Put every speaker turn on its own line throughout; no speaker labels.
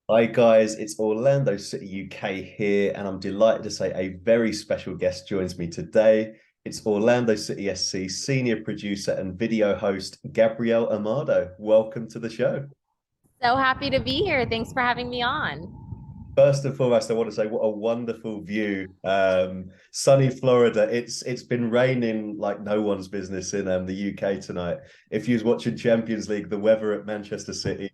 Hi guys, it's Orlando City UK here, and I'm delighted to say a very special guest joins me today. It's Orlando City SC senior producer and video host Gabrielle Amado. Welcome to the show.
So happy to be here. Thanks for having me on.
First and foremost, I want to say what a wonderful view. Sunny Florida. It's been raining like no one's business in the UK tonight. If you was watching Champions League, the weather at Manchester City,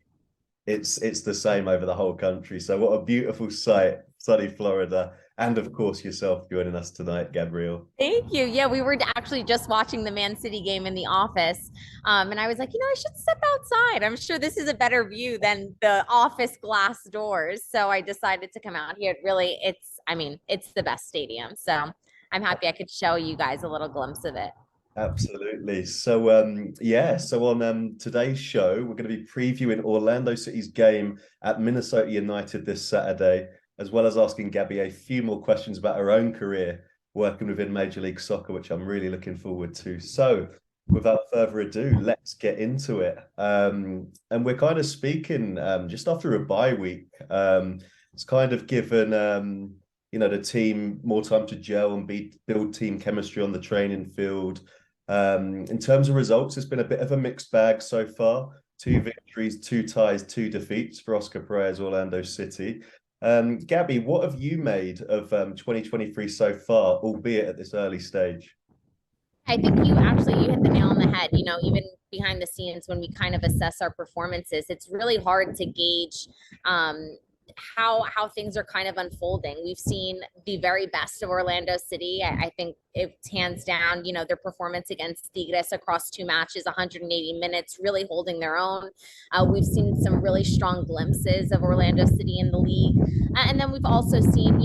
it's the same over the whole country. So what a beautiful sight, sunny Florida, and of course yourself joining us tonight, Gabrielle.
Thank you. Yeah, we were actually just watching the Man City game in the office. And I was like, I should step outside. I'm sure this is a better view than the office glass doors. So I decided to come out here. It's the best stadium. So I'm happy I could show you guys a little glimpse of it.
Absolutely. So on today's show, we're going to be previewing Orlando City's game at Minnesota United this Saturday, as well as asking Gabi a few more questions about her own career working within Major League Soccer, which I'm really looking forward to. So, without further ado, let's get into it. And we're kind of speaking just after a bye week. It's kind of given the team more time to gel and build team chemistry on the training field. In terms of results, it's been a bit of a mixed bag so far. Two victories, two ties, two defeats for Oscar Perez, Orlando City. Gabi, what have you made of 2023 so far, albeit at this early stage?
I think you hit the nail on the head. Even behind the scenes when we kind of assess our performances, it's really hard to gauge how things are kind of unfolding. We've seen the very best of Orlando City. I think it's hands down, their performance against Tigres across two matches, 180 minutes, really holding their own. We've seen some really strong glimpses of Orlando City in the league. And then we've also seen,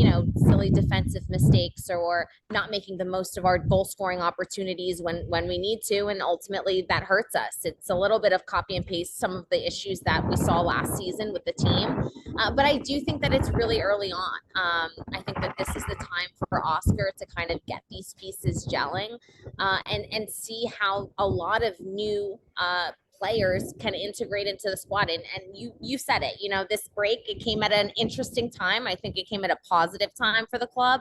silly defensive mistakes or not making the most of our goal scoring opportunities when we need to. And ultimately that hurts us. It's a little bit of copy and paste some of the issues that we saw last season with the team. But I do think that it's really early on. I think that this is the time for Oscar to kind of get these pieces gelling and see how a lot of new players can integrate into the squad. And you said it, this break, it came at an interesting time. I think it came at a positive time for the club.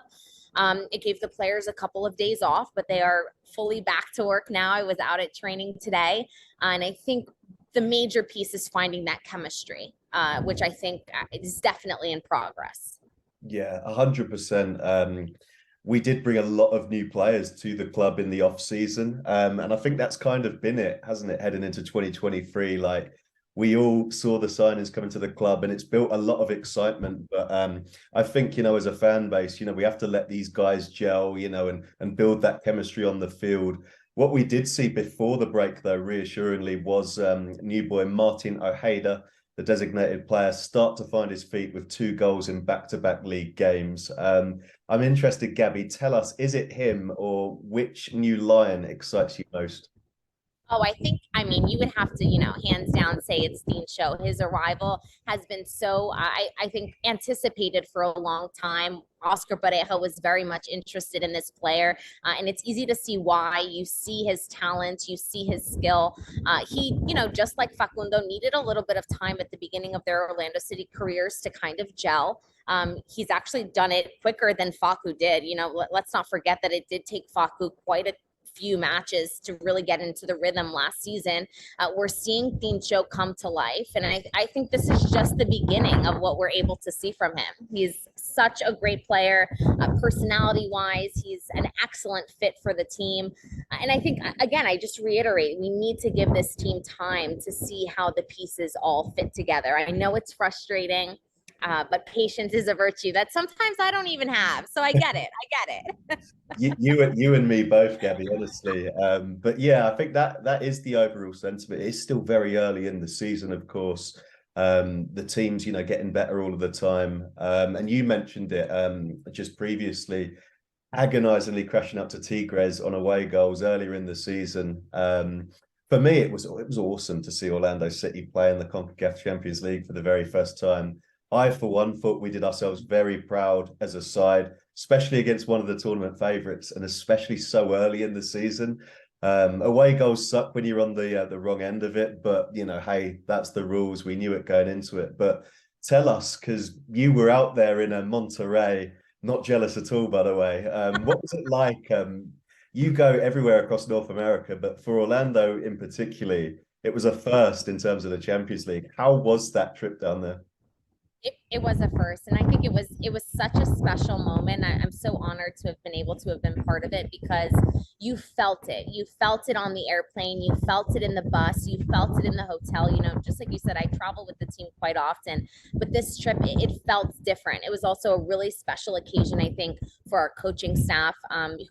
It gave the players a couple of days off, but they are fully back to work now. I was out at training today, and I think the major piece is finding that chemistry, which I think is definitely in progress.
Yeah, 100%. We did bring a lot of new players to the club in the off season, and I think that's kind of been it, hasn't it, heading into 2023? Like we all saw the signings coming to the club, and it's built a lot of excitement. But I think as a fan base, we have to let these guys gel, and build that chemistry on the field. What we did see before the break, though, reassuringly, was new boy Martin Ojeda, the designated player, start to find his feet with two goals in back-to-back league games. I'm interested, Gabi, tell us, is it him or which new lion excites you most?
Oh, you would have to, hands down say it's Dean Show. His arrival has been so, I think, anticipated for a long time. Oscar Pareja was very much interested in this player, and it's easy to see why. You see his talent, you see his skill. He, just like Facundo, needed a little bit of time at the beginning of their Orlando City careers to kind of gel. He's actually done it quicker than Facu did. Let's not forget that it did take Facu quite a few matches to really get into the rhythm last season. We're seeing Show come to life, and I think this is just the beginning of what we're able to see from him. He's such a great player, personality-wise. He's an excellent fit for the team. And I think, again, I just reiterate, we need to give this team time to see how the pieces all fit together. I know it's frustrating, but patience is a virtue that sometimes I don't even have. So I get it. I get it.
You and me both, Gabi, honestly. But yeah, I think that is the overall sentiment. It's still very early in the season, of course. The team's, getting better all of the time. And you mentioned it just previously, agonizingly crashing up to Tigres on away goals earlier in the season. For me, it was awesome to see Orlando City play in the CONCACAF Champions League for the very first time. I, for one, thought we did ourselves very proud as a side, especially against one of the tournament favourites, and especially so early in the season. Away goals suck when you're on the wrong end of it, but hey, that's the rules. We knew it going into it. But tell us, because you were out there in a Monterey, not jealous at all, by the way. What was it like? You go everywhere across North America, but for Orlando in particularly, it was a first in terms of the Champions League. How was that trip down there?
It was a first, and I think it was such a special moment. I'm so honored to have been able to have been part of it, because you felt it on the airplane, you felt it in the bus, you felt it in the hotel. Just like you said, I travel with the team quite often, but this trip, it felt different. It was also a really special occasion, I think, for our coaching staff,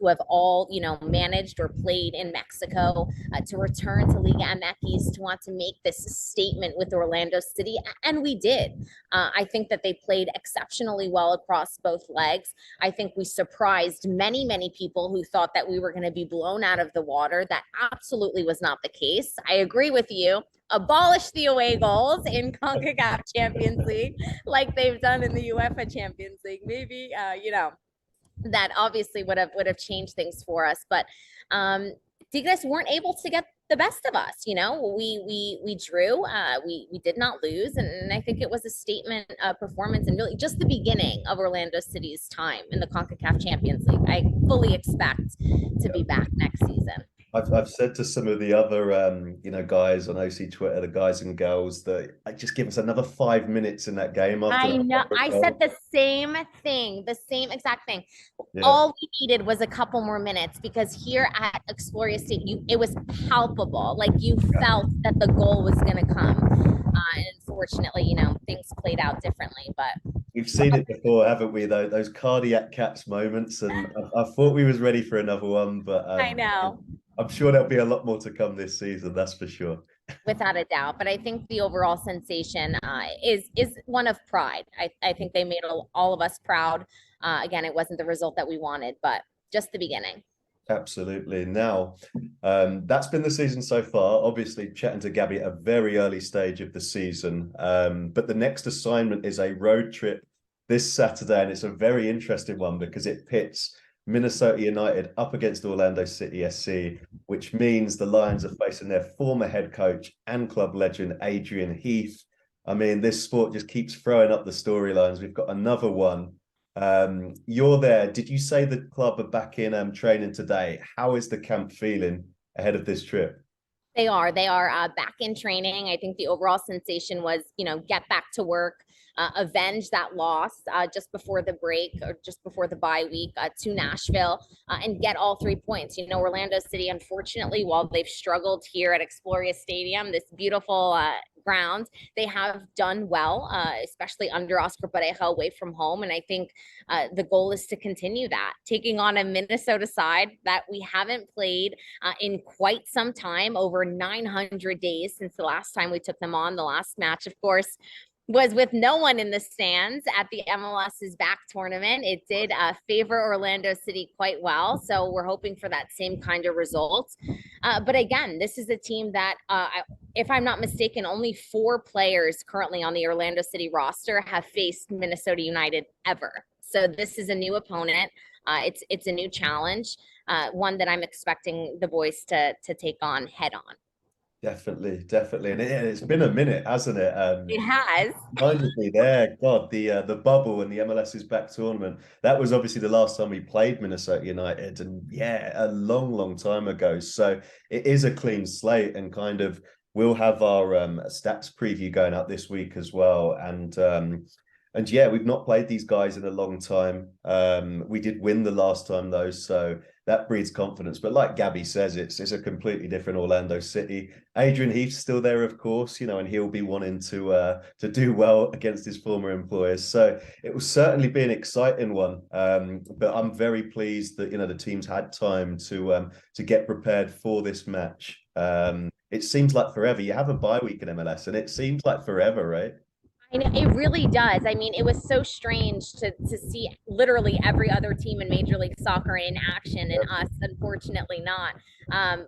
who have all managed or played in Mexico, to return to Liga MX, to want to make this statement with Orlando City, and we did. I think that they played exceptionally well across both legs. I think we surprised many, many people who thought that we were going to be blown out of the water. That absolutely was not the case. I agree with you. Abolish the away goals in CONCACAF Champions League, like they've done in the UEFA Champions League. Maybe, that obviously would have changed things for us. But Tigres weren't able to get the best of us. We drew. We did not lose, and I think it was a statement performance, and really just the beginning of Orlando City's time in the CONCACAF Champions League. I fully expect to be back next season.
I've said to some of the other guys on OC Twitter, the guys and girls, that just give us another 5 minutes in that game after
I
that
know. I
goal.
said the same thing, the same exact thing.
Yeah.
All we needed was a couple more minutes, because here at Exploria Stadium, it was palpable. Like, you felt that the goal was going to come. And unfortunately, things played out differently. But
We've seen it before, haven't we? Those cardiac catch moments, and I thought we was ready for another one, but
I know.
I'm sure there'll be a lot more to come this season. That's for sure.
Without a doubt. But I think the overall sensation is one of pride. I think they made all of us proud. Again, it wasn't the result that we wanted, but just the beginning.
Absolutely. Now, that's been the season so far. Obviously, chatting to Gabi at a very early stage of the season. But the next assignment is a road trip this Saturday, and it's a very interesting one because it pits Minnesota United up against Orlando City SC, which means the Lions are facing their former head coach and club legend, Adrian Heath. I mean, this sport just keeps throwing up the storylines. We've got another one. You're there. Did you say the club are back in training today? How is the camp feeling ahead of this trip?
They are back in training. I think the overall sensation was, get back to work, avenge that loss just before the break, or just before the bye week, to Nashville, and get all 3 points. Orlando City, unfortunately, while they've struggled here at Exploria Stadium, this beautiful ground, they have done well, especially under Oscar Pareja away from home. And I think the goal is to continue that, taking on a Minnesota side that we haven't played in quite some time, over 900 days since the last time we took them on. The last match, of course, was with no one in the stands at the MLS's back tournament. It did favor Orlando City quite well. So we're hoping for that same kind of result. But again, this is a team that, if I'm not mistaken, only 4 players currently on the Orlando City roster have faced Minnesota United ever. So this is a new opponent. It's a new challenge, one that I'm expecting the boys to take on head on.
Definitely. And it's been a minute, hasn't it?
It has.
Reminded me there, God, the bubble and the MLS's back tournament. That was obviously the last time we played Minnesota United, and yeah, a long time ago. So it is a clean slate, and kind of we'll have our stats preview going out this week as well. And yeah, we've not played these guys in a long time. We did win the last time though, so that breeds confidence. But like Gabi says, it's a completely different Orlando City. Adrian Heath's still there, of course, and he'll be wanting to do well against his former employers. So it will certainly be an exciting one. But I'm very pleased that the team's had time to get prepared for this match. It seems like forever. You have a bye week in MLS, and it seems like forever, right?
And it really does. I mean, it was so strange to see literally every other team in Major League Soccer in action, and us, unfortunately, not.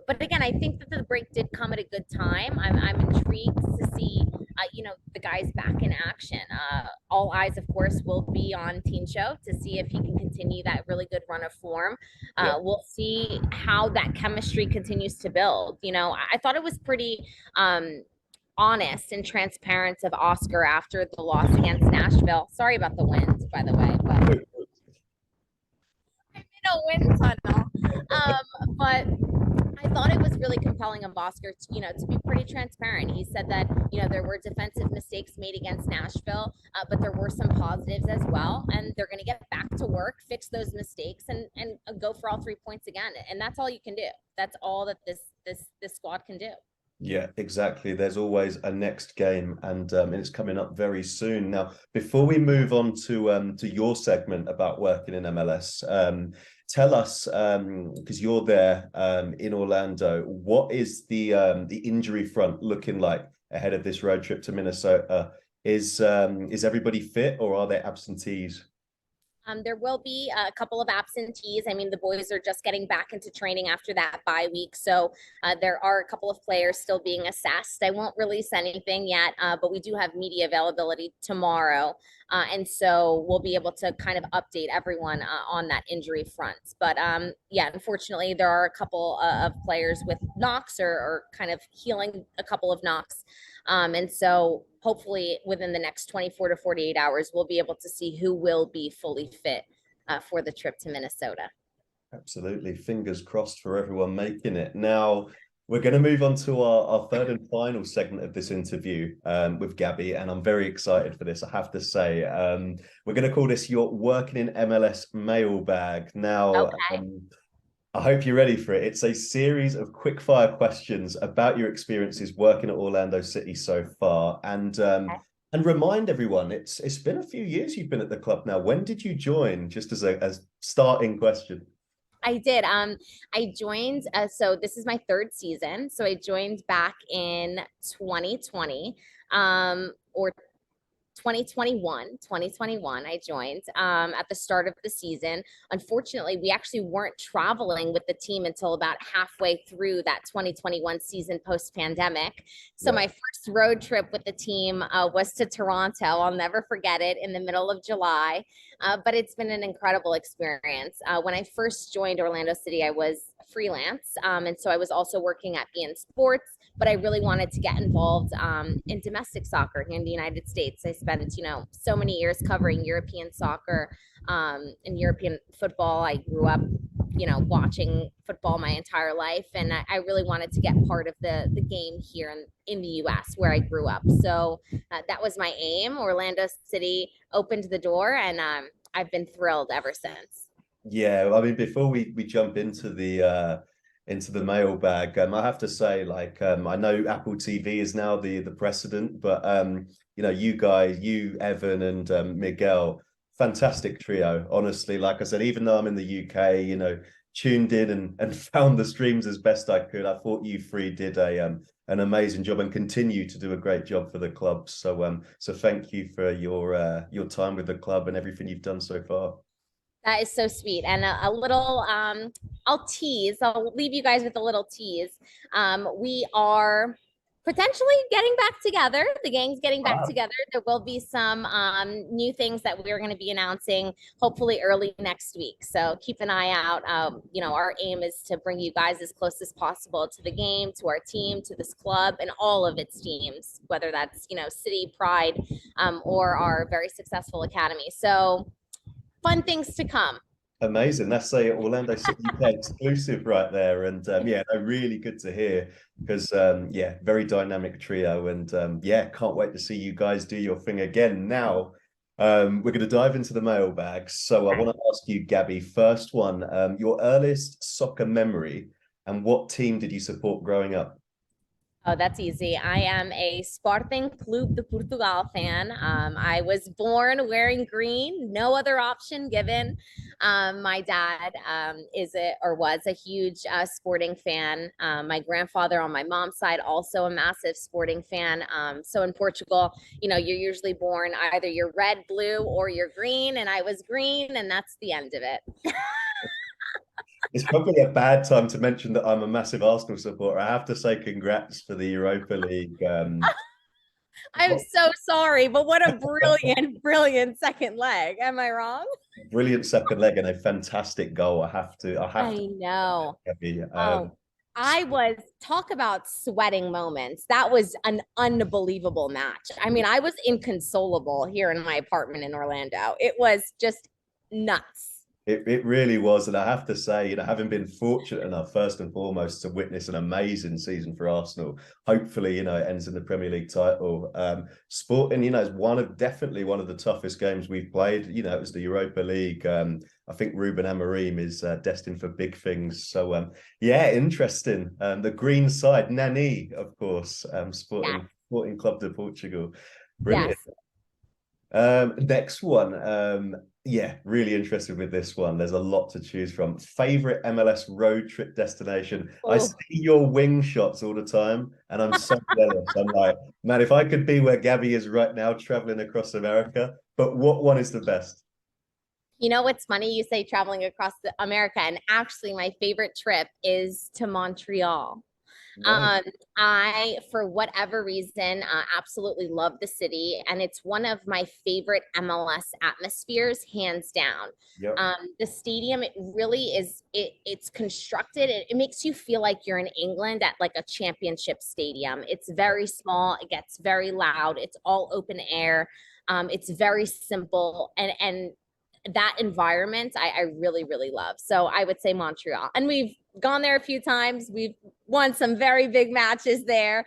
But again, I think that the break did come at a good time. I'm intrigued to see, the guys back in action. All eyes, of course, will be on Show to see if he can continue that really good run of form.
Yeah.
We'll see how that chemistry continues to build. I thought it was pretty. Honest and transparent of Oscar after the loss against Nashville. Sorry about the wind, by the way, but I'm in a wind tunnel. But I thought it was really compelling of Oscar to be pretty transparent. He said that, there were defensive mistakes made against Nashville, but there were some positives as well. And they're going to get back to work, fix those mistakes, and go for all 3 points again. And that's all you can do. That's all that this squad can do.
Yeah, exactly. There's always a next game, and it's coming up very soon. Now, before we move on to your segment about working in MLS, tell us, because you're there in Orlando, what is the injury front looking like ahead of this road trip to Minnesota? Is everybody fit, or are there absentees?
There will be a couple of absentees. I mean, the boys are just getting back into training after that bye week. So there are a couple of players still being assessed. I won't release anything yet, but we do have media availability tomorrow. And so we'll be able to kind of update everyone on that injury front. But yeah, unfortunately, there are a couple of players with knocks or kind of healing a couple of knocks. And so hopefully within the next 24 to 48 hours, we'll be able to see who will be fully fit for the trip to Minnesota.
Absolutely. Fingers crossed for everyone making it. Now, we're going to move on to our third and final segment of this interview with Gabi, and I'm very excited for this, I have to say. We're going to call this your Working in MLS mailbag. Now,
Okay.
I hope you're ready for it. It's a series of quick-fire questions about your experiences working at Orlando City so far, and remind everyone it's been a few years you've been at the club now. When did you join? Just as a starting question.
I did. I joined. So this is my third season. So I joined back in 2020, or 2021 I joined at the start of the season. Unfortunately, we actually weren't traveling with the team until about halfway through that 2021 season post pandemic. So my first road trip with the team was to Toronto. I'll never forget it, in the middle of July. But it's been an incredible experience. When I first joined Orlando City, I was freelance. And so I was also working at beIN Sports, but I really wanted to get involved in domestic soccer here in the United States. I spent, so many years covering European soccer and European football. I grew up, watching football my entire life, and I really wanted to get part of the game here in the U.S. where I grew up. So that was my aim. Orlando City opened the door, and I've been thrilled ever since.
Yeah, I mean, before we jump into the mailbag, I have to say, like, I know Apple TV is now the precedent, but you guys, you, Evan, and Miguel, fantastic trio. Honestly, like I said, even though I'm in the UK, tuned in and found the streams as best I could. I thought you three did an amazing job and continue to do a great job for the club. So thank you for your time with the club and everything you've done so far.
That is so sweet. And a little, I'll leave you guys with a little tease. We are potentially getting back together. The gang's getting back together. There will be some new things that we're going to be announcing hopefully early next week. So keep an eye out. Our aim is to bring you guys as close as possible to the game, to our team, to this club, and all of its teams, whether that's, City, Pride, or our very successful academy. So fun things to come.
Amazing. That's a Orlando City UK exclusive right there. And yeah, no, really good to hear because yeah, very dynamic trio. And yeah, can't wait to see you guys do your thing again. Now, we're going to dive into the mailbag. So I want to ask you, Gabi, first one, your earliest soccer memory and what team did you support growing up?
Oh, that's easy. I am a Sporting Clube de Portugal fan. I was born wearing green, no other option given. My dad is a or was a huge sporting fan. My grandfather on my mom's side also a massive sporting fan. So in Portugal, you're usually born either you're red, blue, or you're green, and I was green, and that's the end of it.
It's probably a bad time to mention that I'm a massive Arsenal supporter. I have to say congrats for the Europa League.
I'm so sorry, but what a brilliant, brilliant second leg. Am I wrong?
Brilliant second leg and a fantastic goal. I have to
I know.
Gabby.
Oh, I was talk about sweating moments. That was an unbelievable match. I mean, I was inconsolable here in my apartment in Orlando. It was just nuts.
It really was, and I have to say, having been fortunate enough, first and foremost, to witness an amazing season for Arsenal. Hopefully, it ends in the Premier League title. Sporting, is definitely one of the toughest games we've played. It was the Europa League. I think Ruben Amorim is destined for big things. So, yeah, interesting. The green side, Nani, of course,
Yes.
Sporting Club de Portugal.
Yes.
Brilliant. Next one. Yeah, really interested with this one. There's a lot to choose from. Favorite MLS road trip destination. I see
Oh.
your wing shots all the time, and I'm so jealous. I'm like, man, if I could be where Gabi is right now, traveling across America. But what one is the best?
What's funny? You say traveling across America, and actually, my favorite trip is to Montreal.
No.
Um, I, for whatever reason, absolutely love the city, and it's one of my favorite MLS atmospheres, hands down.
Yep.
The stadium, it really is. It's constructed. It makes you feel like you're in England at like a championship stadium. It's very small. It gets very loud. It's all open air. It's very simple, and that environment I really really love. So I would say Montreal, and we've gone there a few times. We've won some very big matches there,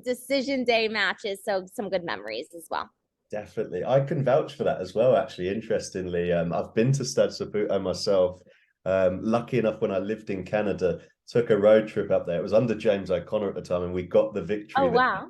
decision day matches, so some good memories as well.
Definitely. I can vouch for that as well, actually. Interestingly, I've been to Stade Saputo myself. Lucky enough, when I lived in Canada, took a road trip up there. It was under James O'Connor at the time, and we got the
Oh
victory there.
wow.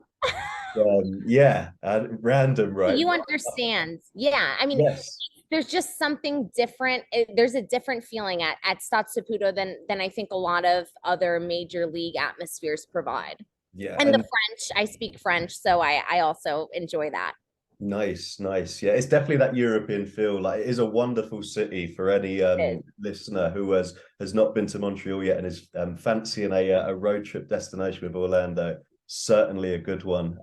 Yeah, and random, right?
You understand. Yeah, I mean,
Yes.
there's just something different. There's a different feeling at Stade Saputo than I think a lot of other major league atmospheres provide.
Yeah,
And the
and
French, I speak French, so I also enjoy that.
nice, nice. Yeah, it's definitely that European feel. Like it is a wonderful city for any
It is.
listener who has not been to Montreal yet and is fancying a road trip destination with Orlando. Certainly a good one.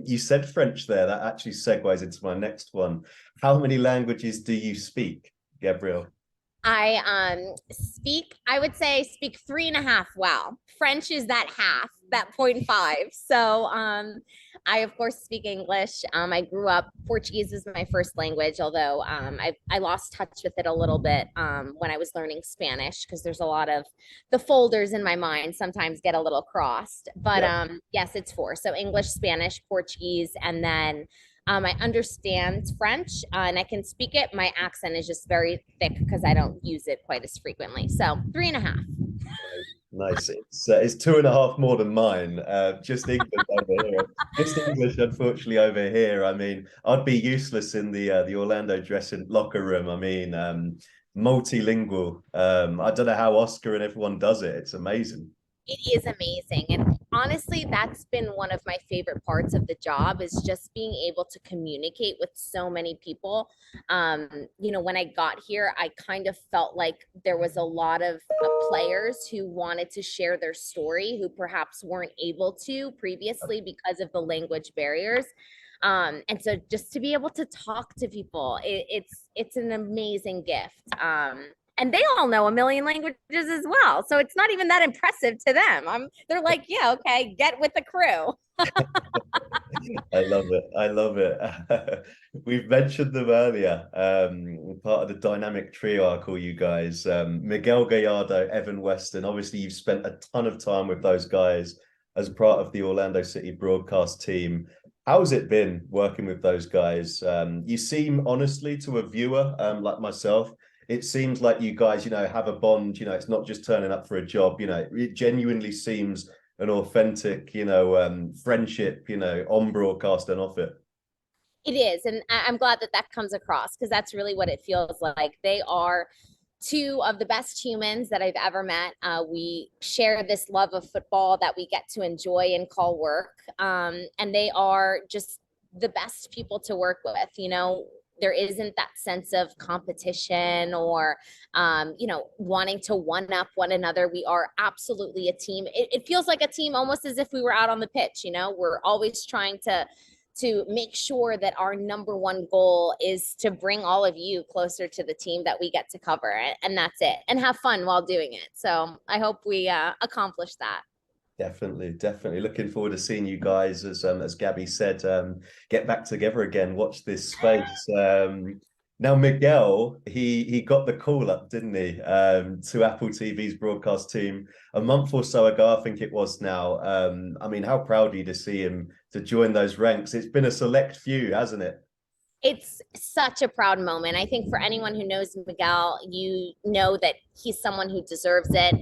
You said French there. That actually segues into my next one. How many languages do you speak, Gabrielle?
I would say speak three and a half well. French is that half, that 0.5. So I of course speak English. I grew up, Portuguese is my first language, although I lost touch with it a little bit when I was learning Spanish, because there's a lot of the folders in my mind sometimes get a little crossed. But
Yeah.
yes, it's four. So English, Spanish, Portuguese, and then I understand French and I can speak it. My accent is just very thick because I don't use it quite as frequently. So three and a half.
Nice. It's two and a half more than mine. Just English over here. Just English, unfortunately, over here. I mean, I'd be useless in the Orlando dressing locker room. I mean, multilingual. I don't know how Oscar and everyone does it. It's amazing.
It is amazing. And honestly, that's been one of my favorite parts of the job, is just being able to communicate with so many people. When I got here, I kind of felt like there was a lot of players who wanted to share their story who perhaps weren't able to previously because of the language barriers. And so just to be able to talk to people, it's an amazing gift. And they all know a million languages as well. So it's not even that impressive to them. They're like, yeah, okay, get with the crew.
I love it. I love it. We've mentioned them earlier. Part of the dynamic trio, I call you guys. Miguel Gallardo, Evan Weston. Obviously, you've spent a ton of time with those guys as part of the Orlando City broadcast team. How's it been working with those guys? You seem, honestly, to a viewer like myself, it seems like you guys, have a bond. It's not just turning up for a job. It genuinely seems an authentic, friendship, on broadcast and off it.
It is, and I'm glad that that comes across because that's really what it feels like. They are two of the best humans that I've ever met. We share this love of football that we get to enjoy and call work, and they are just the best people to work with. There isn't that sense of competition or wanting to one up one another. We are absolutely a team. It feels like a team almost as if we were out on the pitch. We're always trying to make sure that our number one goal is to bring all of you closer to the team that we get to cover, and that's it, and have fun while doing it. So I hope we accomplish that.
Definitely, definitely. Looking forward to seeing you guys, as Gabby said, get back together again. Watch this space. Now Miguel, he got the call up, didn't he, to Apple TV's broadcast team a month or so ago, I think it was now. I mean, how proud are you to see him to join those ranks? It's been a select few, hasn't it?
It's such a proud moment. I think for anyone who knows Miguel, you know that he's someone who deserves it.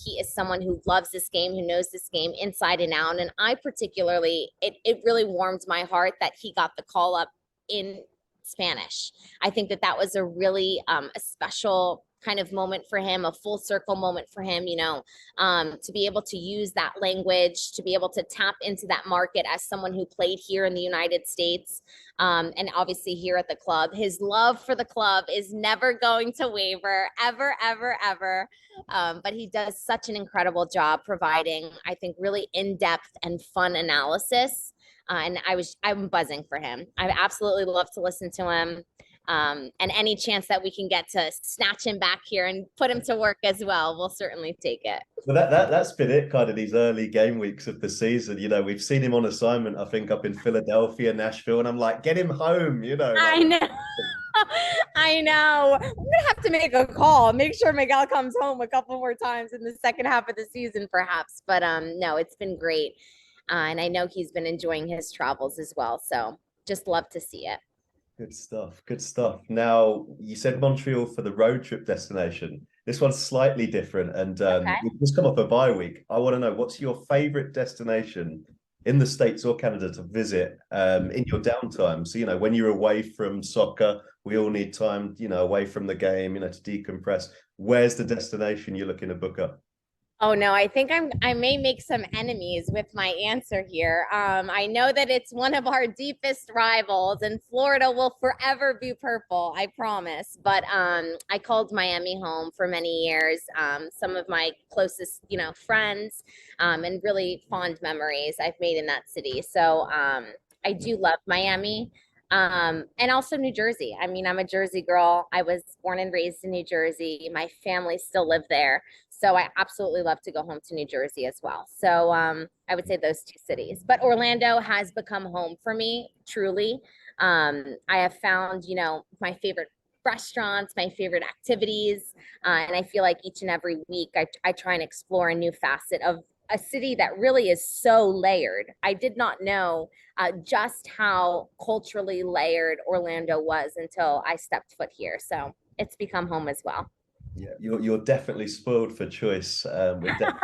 He is someone who loves this game, who knows this game inside and out. And I particularly, it really warmed my heart that he got the call up in Spanish. I think that that was a really a special kind of moment for him, a full circle moment for him, to be able to use that language, to be able to tap into that market as someone who played here in the United States, and obviously here at the club. His love for the club is never going to waver, ever, ever, ever. But he does such an incredible job providing, I think, really in-depth and fun analysis. And I'm buzzing for him. I absolutely love to listen to him. And any chance that we can get to snatch him back here and put him to work as well, we'll certainly take it.
Well, that's been it, kind of these early game weeks of the season. We've seen him on assignment, I think, up in Philadelphia, Nashville, and I'm like, get him home,
I know. I know. We're gonna have to make a call, make sure Miguel comes home a couple more times in the second half of the season, perhaps. But no, it's been great. And I know he's been enjoying his travels as well. So just love to see it.
Good stuff. Good stuff. Now, you said Montreal for the road trip destination. This one's slightly different, and
Okay.
we've just come off a bye week. I want to know, what's your favorite destination in the States or Canada to visit in your downtime? So, when you're away from soccer, we all need time, away from the game, to decompress. Where's the destination you're looking to book up?
Oh no, I think I may make some enemies with my answer here. I know that it's one of our deepest rivals, and Florida will forever be purple, I promise. But I called Miami home for many years. Some of my closest, friends, and really fond memories I've made in that city. So I do love Miami. And also New Jersey. I mean, I'm a Jersey girl. I was born and raised in New Jersey. My family still live there. So I absolutely love to go home to New Jersey as well. So I would say those two cities. But Orlando has become home for me, truly. I have found, my favorite restaurants, my favorite activities. And I feel like each and every week I try and explore a new facet of a city that really is so layered. I did not know just how culturally layered Orlando was until I stepped foot here. So it's become home as well.
Yeah, you're definitely spoiled for choice. That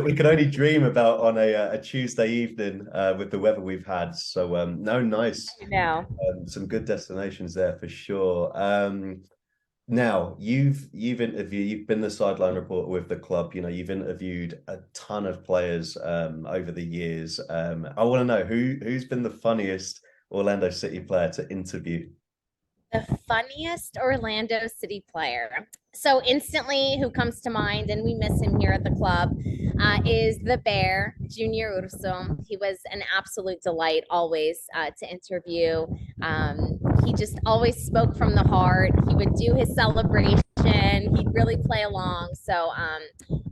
we can only dream about on a Tuesday evening with the weather we've had. So no, nice.
I know.
Some good destinations there for sure. Now you've you've been the sideline reporter with the club. You've interviewed a ton of players over the years. I want to know who's been the funniest Orlando City player to interview.
The funniest Orlando City player. So instantly, who comes to mind, and we miss him here at the club, is the Bear, Junior Urso. He was an absolute delight always to interview. He just always spoke from the heart. He would do his celebration. He'd really play along. So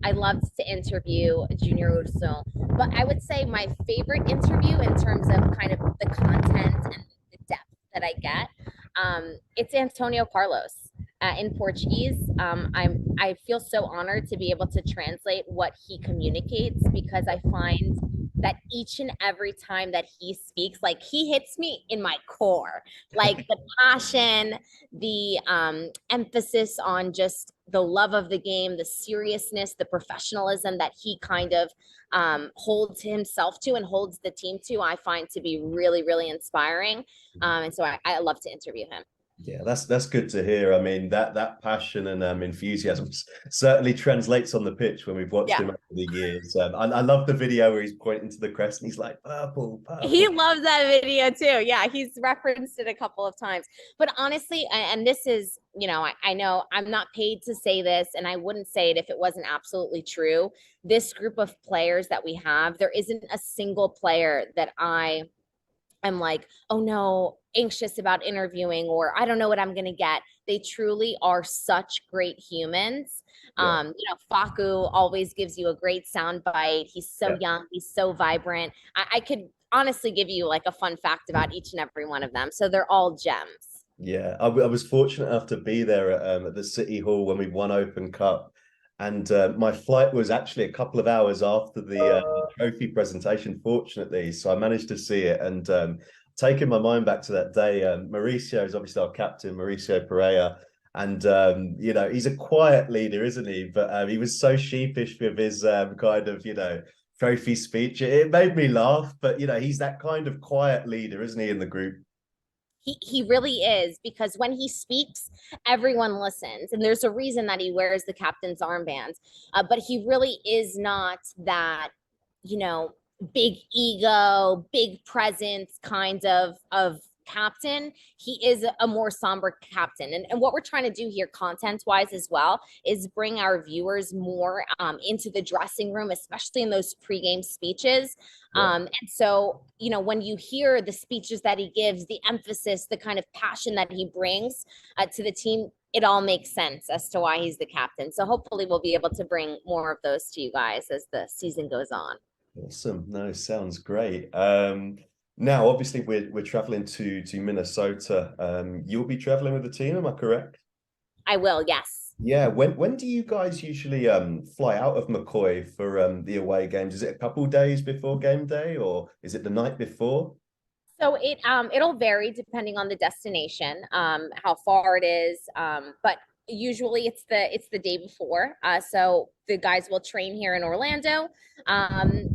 I loved to interview Junior Urso. But I would say my favorite interview in terms of kind of the content and the depth that I get, it's Antonio Carlos in Portuguese. I feel so honored to be able to translate what he communicates because I find that each and every time that he speaks, like he hits me in my core, like the passion, the emphasis on just the love of the game, the seriousness, the professionalism that he kind of holds himself to and holds the team to, I find to be really, really inspiring. And so I love to interview him.
Yeah, that's good to hear. I mean, that passion and enthusiasm certainly translates on the pitch when we've watched
Yeah.
him over the years. I love the video where he's pointing to the crest and he's like, purple,
He
purple.
loves that video too. Yeah, he's referenced it a couple of times. But honestly, and this is, I know I'm not paid to say this, and I wouldn't say it if it wasn't absolutely true. This group of players that we have, there isn't a single player that I'm like, oh no, anxious about interviewing, or I don't know what I'm going to get. They truly are such great humans.
Yeah,
Faku always gives you a great sound bite. He's so
yeah.
young, he's so vibrant. I could honestly give you like a fun fact about each and every one of them. So they're all gems.
Yeah, I was fortunate enough to be there at the City Hall when we won Open Cup, and my flight was actually a couple of hours after the trophy presentation. Fortunately, so I managed to see it, and taking my mind back to that day. Mauricio is obviously our captain, Mauricio Pereira, and he's a quiet leader, isn't he? But he was so sheepish with his kind of trophy speech. It made me laugh, but he's that kind of quiet leader, isn't he, in the group?
He really is, because when he speaks, everyone listens, and there's a reason that he wears the captain's armband. But he really is not that, you know, big ego, big presence kind of captain. He is a more somber captain, and what we're trying to do here, content wise as well, is bring our viewers more into the dressing room, especially in those pregame speeches.
Yeah.
And so, when you hear the speeches that he gives, the emphasis, the kind of passion that he brings to the team, it all makes sense as to why he's the captain. So hopefully we'll be able to bring more of those to you guys as the season goes on.
Awesome. No, sounds great. Now obviously we're traveling to Minnesota. You'll be traveling with the team, am I correct?
I will, yes.
Yeah. When do you guys usually fly out of McCoy for the away games? Is it a couple days before game day or is it the night before?
So it'll vary depending on the destination, how far it is. But usually it's the day before. So the guys will train here in Orlando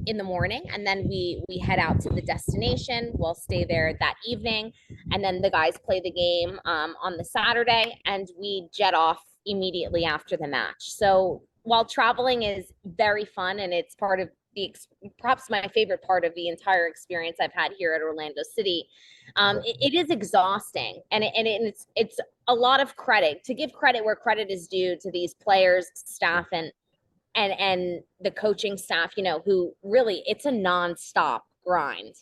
in the morning, and then we head out to the destination. We'll stay there that evening, and then the guys play the game on the Saturday, and we jet off immediately after the match. So while traveling is very fun and it's part of perhaps my favorite part of the entire experience I've had here at Orlando City. It is exhausting, and it's a lot of credit, to give credit where credit is due to these players, staff, and the coaching staff. Who really, it's a nonstop grind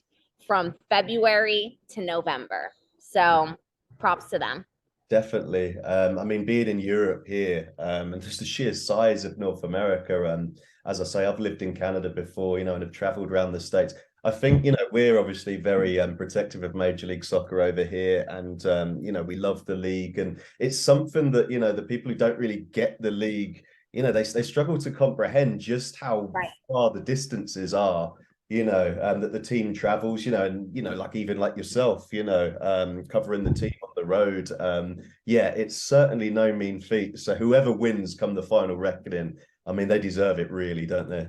from February to November. So props to them.
Definitely. I mean, being in Europe here, and just the sheer size of North America, as I say, I've lived in Canada before, and have traveled around the States. I think, we're obviously very protective of Major League Soccer over here, and we love the league, and it's something that, the people who don't really get the league, they struggle to comprehend just how
Right.
far the distances are, that the team travels, and like even like yourself, covering the team on the road. Yeah, it's certainly no mean feat. So whoever wins come the final reckoning, I mean, they deserve it, really, don't they?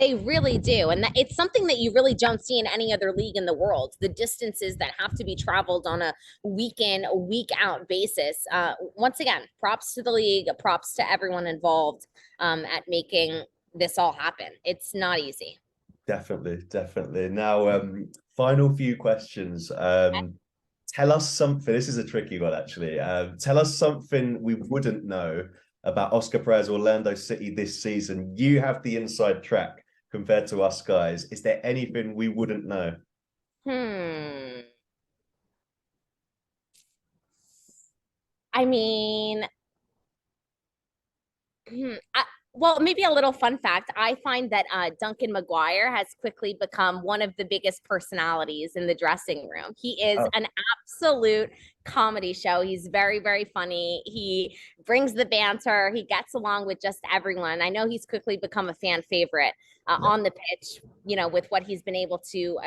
They really do. And it's something that you really don't see in any other league in the world. The distances that have to be traveled on a week in, a week out basis. Once again, props to the league, props to everyone involved at making this all happen. It's not easy.
Definitely, definitely. Now, final few questions. Tell us something. This is a tricky one, actually. Tell us something we wouldn't know about Oscar Perez Orlando City this season. You have the inside track compared to us guys. Is there anything we wouldn't know?
I mean, well, maybe a little fun fact. I find that Duncan McGuire has quickly become one of the biggest personalities in the dressing room. He is
Oh,
an absolute comedy show. He's very, very funny. He brings the banter. He gets along with just everyone. I know he's quickly become a fan favorite on the pitch, with what he's been able to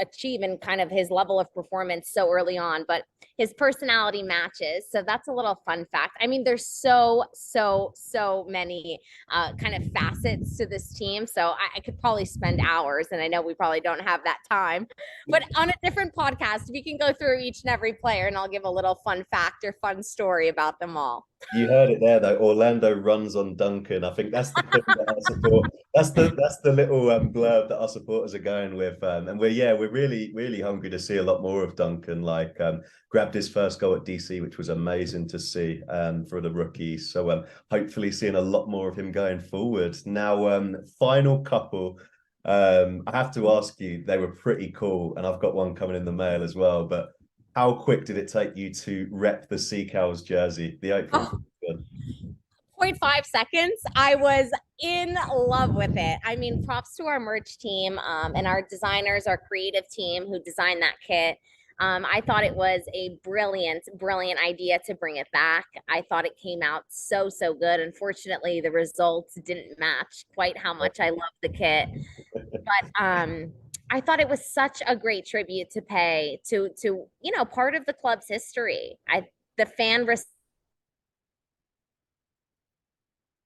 achieve and kind of his level of performance so early on. But his personality matches. So that's a little fun fact. I mean, there's so many kind of facets to this team. So I could probably spend hours, and I know we probably don't have that time. But on a different podcast, we can go through each and every player, and I'll give a little fun fact or fun story about them all.
You heard it there, though. Orlando runs on Duncan. I think that's the thing that I support. That's the little blurb that our supporters are going with, and we're really hungry to see a lot more of Duncan. Like grabbed his first goal at DC, which was amazing to see for the rookies. So hopefully seeing a lot more of him going forward. Now, final couple. I have to ask you, they were pretty cool, and I've got one coming in the mail as well. But how quick did it take you to rep the Sea Cows jersey, the April?
0.5 seconds. I was in love with it. I mean, props to our merch team and our designers, our creative team who designed that kit. I thought it was a brilliant idea to bring it back. I thought it came out so good. Unfortunately, the results didn't match quite how much I loved the kit. But I thought it was such a great tribute to pay to part of the club's history. The fan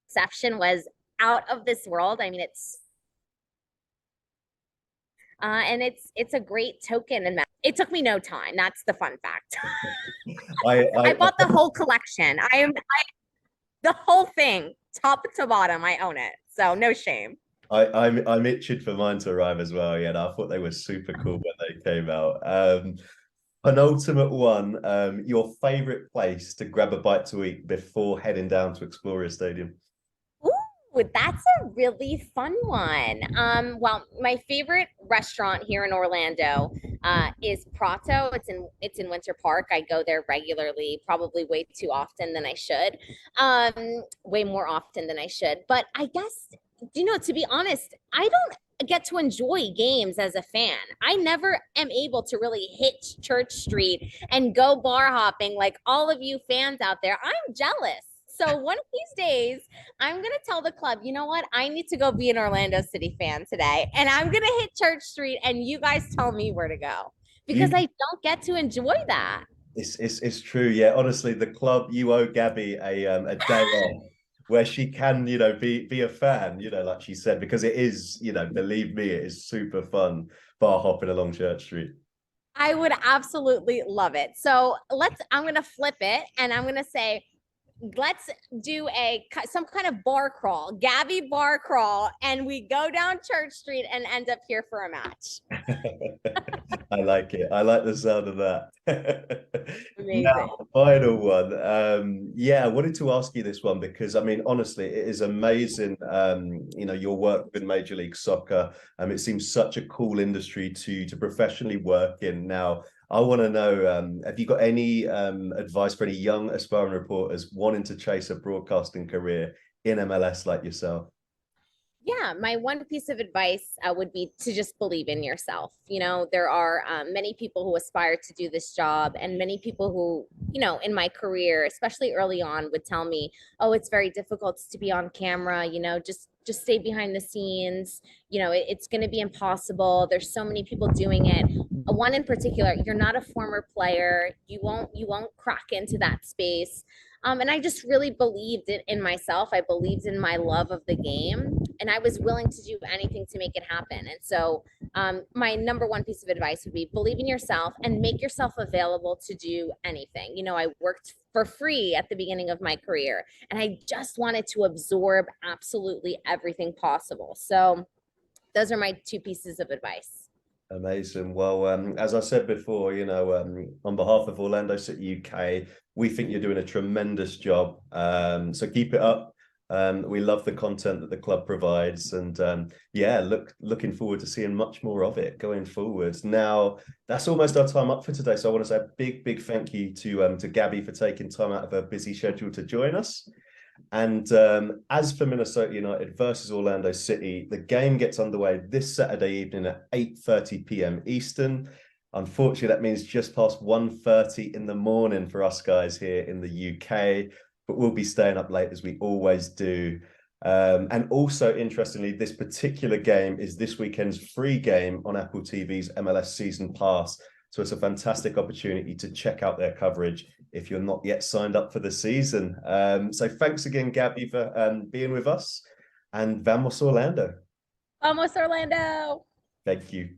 reception was out of this world. I mean, it's a great token, and it took me no time. That's the fun fact. I bought the whole collection. The whole thing, top to bottom. I own it, so no shame.
I'm itching for mine to arrive as well. Yeah, I thought they were super cool when they came out. Penultimate one, your favorite place to grab a bite to eat before heading down to Exploria Stadium?
Ooh, that's a really fun one. Well, my favorite restaurant here in Orlando is Prato. It's in Winter Park. I go there regularly, probably way too often than I should. Way more often than I should. But I guess, to be honest, I don't get to enjoy games as a fan. I never am able to really hit Church Street and go bar hopping like all of you fans out there. I'm jealous. So one of these days, I'm going to tell the club, you know what? I need to go be an Orlando City fan today. And I'm going to hit Church Street, and you guys tell me where to go. Because I don't get to enjoy that.
It's true. Yeah, honestly, the club, you owe Gabi a day off where she can, be a fan, like she said, because it is, believe me, it is super fun bar hopping along Church Street.
I would absolutely love it. So I'm going to flip it, and I'm going to say, let's do some kind of bar crawl, Gabi bar crawl, and we go down Church Street and end up here for a match.
I like it. I like the sound of that.
Amazing.
Now, the final one. I wanted to ask you this one because, I mean, honestly, it is amazing. Your work within Major League Soccer. It seems such a cool industry to professionally work in. Now, I want to know, have you got any advice for any young aspiring reporters wanting to chase a broadcasting career in MLS like yourself?
Yeah, my one piece of advice would be to just believe in yourself. There are many people who aspire to do this job, and many people who, in my career, especially early on, would tell me, oh, it's very difficult to be on camera, just stay behind the scenes. It's going to be impossible. There's so many people doing it. One in particular, you're not a former player. You won't crack into that space. And I just really believed in myself. I believed in my love of the game, and I was willing to do anything to make it happen. And so my number one piece of advice would be believe in yourself and make yourself available to do anything. I worked for free at the beginning of my career, and I just wanted to absorb absolutely everything possible. So those are my two pieces of advice.
Amazing. Well, as I said before, on behalf of Orlando City UK, we think you're doing a tremendous job. So keep it up. We love the content that the club provides, and looking forward to seeing much more of it going forward. Now, that's almost our time up for today. So I want to say a big thank you to Gabi for taking time out of her busy schedule to join us. And as for Minnesota United versus Orlando City, the game gets underway this Saturday evening at 8:30 p.m. Eastern. Unfortunately, that means just past 1:30 in the morning for us guys here in the UK, but we'll be staying up late as we always do. And also, interestingly, this particular game is this weekend's free game on Apple TV's MLS Season Pass. So it's a fantastic opportunity to check out their coverage if you're not yet signed up for the season. So thanks again, Gabi, for being with us. And vamos Orlando.
Almost Orlando.
Thank you.